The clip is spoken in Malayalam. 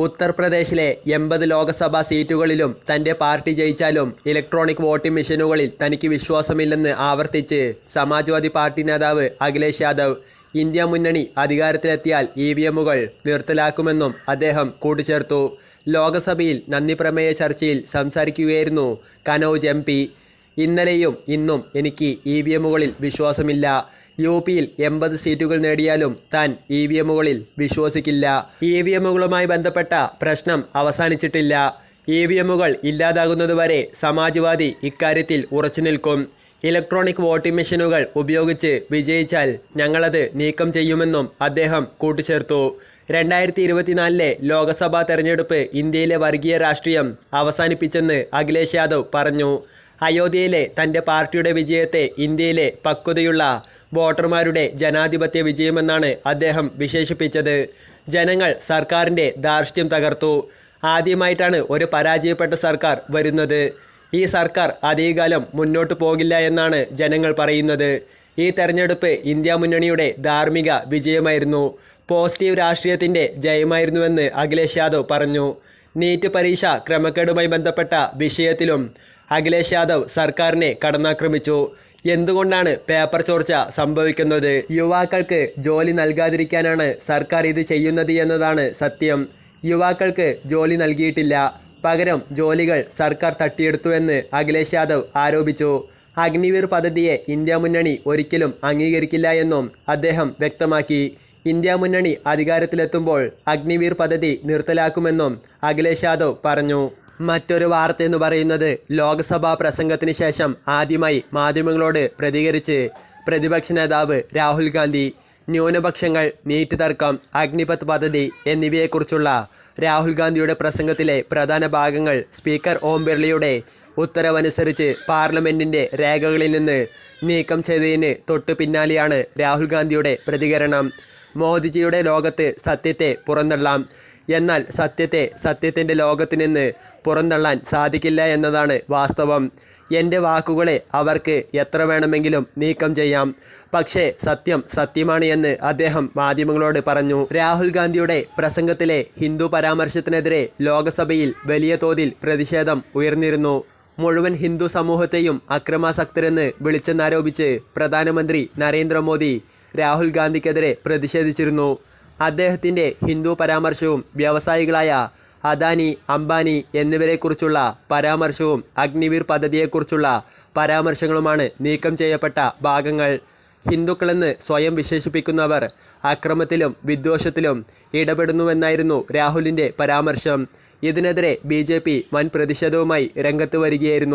ഉത്തർപ്രദേശിലെ 80 ലോക്സഭാ സീറ്റുകളിലും തന്റെ പാർട്ടി ജയിച്ചാലും ഇലക്ട്രോണിക് വോട്ടിംഗ് മെഷീനുകളിൽ തനിക്ക് വിശ്വാസമില്ലെന്ന് ആവർത്തിച്ച് സമാജ്വാദി പാർട്ടി നേതാവ് അഖിലേഷ് യാദവ് ഇന്ത്യ മുന്നണി അധികാരത്തിലെത്തിയാൽ ഇവിഎമ്മുകൾ നിർത്തലാക്കുമെന്നും അദ്ദേഹം കൂട്ടിച്ചേർത്തു. ലോക്സഭയിൽ നന്ദിപ്രമേയ ചർച്ചയിൽ സംസാരിക്കുകയായിരുന്നു കനൗജ് എം. ഇന്നലെയും ഇന്നും എനിക്ക് ഇവിഎമ്മുകളിൽ വിശ്വാസമില്ല. യുപിയിൽ 80 സീറ്റുകൾ നേടിയാലും താൻ ഇവിഎമ്മുകളിൽ വിശ്വസിക്കില്ല. ഇവിഎമ്മുകളുമായി ബന്ധപ്പെട്ട പ്രശ്നം അവസാനിച്ചിട്ടില്ല. ഇവിഎമ്മുകൾ ഇല്ലാതാകുന്നതുവരെ സമാജ്വാദി ഇക്കാര്യത്തിൽ ഉറച്ചു നിൽക്കും. ഇലക്ട്രോണിക് വോട്ടിംഗ് മെഷീനുകൾ ഉപയോഗിച്ച് വിജയിച്ചാൽ ഞങ്ങളത് നീക്കം ചെയ്യുമെന്നും അദ്ദേഹം കൂട്ടിച്ചേർത്തു. 2024 ലോക്സഭാ തെരഞ്ഞെടുപ്പ് ഇന്ത്യയിലെ വർഗീയ രാഷ്ട്രീയം അവസാനിപ്പിച്ചെന്ന് അഖിലേഷ് യാദവ് പറഞ്ഞു. അയോധ്യയിലെ തൻ്റെ പാർട്ടിയുടെ വിജയത്തെ ഇന്ത്യയിലെ പക്വതയുള്ള വോട്ടർമാരുടെ ജനാധിപത്യ വിജയമെന്നാണ് അദ്ദേഹം വിശേഷിപ്പിച്ചത്. ജനങ്ങൾ സർക്കാരിൻ്റെ ധാർഷ്ട്യം തകർത്തു. ആദ്യമായിട്ടാണ് ഒരു പരാജയപ്പെട്ട സർക്കാർ വരുന്നത്. ഈ സർക്കാർ അധികകാലം മുന്നോട്ട് പോകില്ല എന്നാണ് ജനങ്ങൾ പറയുന്നത്. ഈ തെരഞ്ഞെടുപ്പ് ഇന്ത്യ മുന്നണിയുടെ ധാർമ്മിക വിജയമായിരുന്നു, പോസിറ്റീവ് രാഷ്ട്രീയത്തിൻ്റെ ജയമായിരുന്നുവെന്ന് അഖിലേഷ് യാദവ് പറഞ്ഞു. നീറ്റ് പരീക്ഷ ക്രമക്കേടുമായി ബന്ധപ്പെട്ട വിഷയത്തിലും അഖിലേഷ് യാദവ് സർക്കാരിനെ കടന്നാക്രമിച്ചു. എന്തുകൊണ്ടാണ് പേപ്പർ ചോർച്ച സംഭവിക്കുന്നത്? യുവാക്കൾക്ക് ജോലി നൽകാതിരിക്കാനാണ് സർക്കാർ ഇത് ചെയ്യുന്നത് എന്നതാണ് സത്യം. യുവാക്കൾക്ക് ജോലി നൽകിയിട്ടില്ല, പകരം ജോലികൾ സർക്കാർ തട്ടിയെടുത്തു എന്ന് അഖിലേഷ് യാദവ് ആരോപിച്ചു. അഗ്നിവീർ പദ്ധതിയെ ഇന്ത്യ മുന്നണി ഒരിക്കലും അംഗീകരിക്കില്ല എന്നും അദ്ദേഹം വ്യക്തമാക്കി. ഇന്ത്യ മുന്നണി അധികാരത്തിലെത്തുമ്പോൾ അഗ്നിവീർ പദ്ധതി നിർത്തലാക്കുമെന്നും അഖിലേഷ് യാദവ് പറഞ്ഞു. മറ്റൊരു വാർത്തയെന്ന് പറയുന്നത്, ലോക്സഭാ പ്രസംഗത്തിന് ശേഷം ആദ്യമായി മാധ്യമങ്ങളോട് പ്രതികരിച്ച് പ്രതിപക്ഷ നേതാവ് രാഹുൽ ഗാന്ധി. ന്യൂനപക്ഷങ്ങൾ, നീറ്റ് തർക്കം, അഗ്നിപത് പദ്ധതി എന്നിവയെക്കുറിച്ചുള്ള രാഹുൽ ഗാന്ധിയുടെ പ്രസംഗത്തിലെ പ്രധാന ഭാഗങ്ങൾ സ്പീക്കർ ഓം ബിർളയുടെ ഉത്തരവനുസരിച്ച് പാർലമെൻറ്റിൻ്റെ രേഖകളിൽ നിന്ന് നീക്കം ചെയ്തതിന് തൊട്ടു പിന്നാലെയാണ് രാഹുൽ ഗാന്ധിയുടെ പ്രതികരണം. മോദിജിയുടെ ലോകത്ത് സത്യത്തെ പുറന്തള്ളാം, എന്നാൽ സത്യത്തിൻ്റെ ലോകത്ത് നിന്ന് പുറന്തള്ളാൻ സാധിക്കില്ല എന്നതാണ് വാസ്തവം. എൻ്റെ വാക്കുകളെ അവർക്ക് എത്ര വേണമെങ്കിലും നീക്കം ചെയ്യാം, പക്ഷേ സത്യം സത്യമാണ് എന്ന് അദ്ദേഹം മാധ്യമങ്ങളോട് പറഞ്ഞു. രാഹുൽ ഗാന്ധിയുടെ പ്രസംഗത്തിലെ ഹിന്ദു പരാമർശത്തിനെതിരെ ലോക്സഭയിൽ വലിയ തോതിൽ പ്രതിഷേധം ഉയർന്നിരുന്നു. മുഴുവൻ ഹിന്ദു സമൂഹത്തെയും അക്രമാസക്തരെന്ന് വിളിച്ചെന്നാരോപിച്ച് പ്രധാനമന്ത്രി നരേന്ദ്രമോദി രാഹുൽ ഗാന്ധിക്കെതിരെ പ്രതിഷേധിച്ചിരുന്നു. അദ്ദേഹത്തിൻ്റെ ഹിന്ദു പരാമർശവും വ്യവസായികളായ അദാനി, അംബാനി എന്നിവരെക്കുറിച്ചുള്ള പരാമർശവും അഗ്നിവീർ പദ്ധതിയെക്കുറിച്ചുള്ള പരാമർശങ്ങളുമാണ് നീക്കം ചെയ്യപ്പെട്ട ഭാഗങ്ങൾ. ഹിന്ദുക്കളെന്ന് സ്വയം വിശേഷിപ്പിക്കുന്നവർ അക്രമത്തിലും വിദ്വേഷത്തിലും ഇടപെടുന്നുവെന്നായിരുന്നു രാഹുലിൻ്റെ പരാമർശം. ഇതിനെതിരെ BJP വൻ പ്രതിഷേധവുമായി രംഗത്ത് വരികയായിരുന്നു.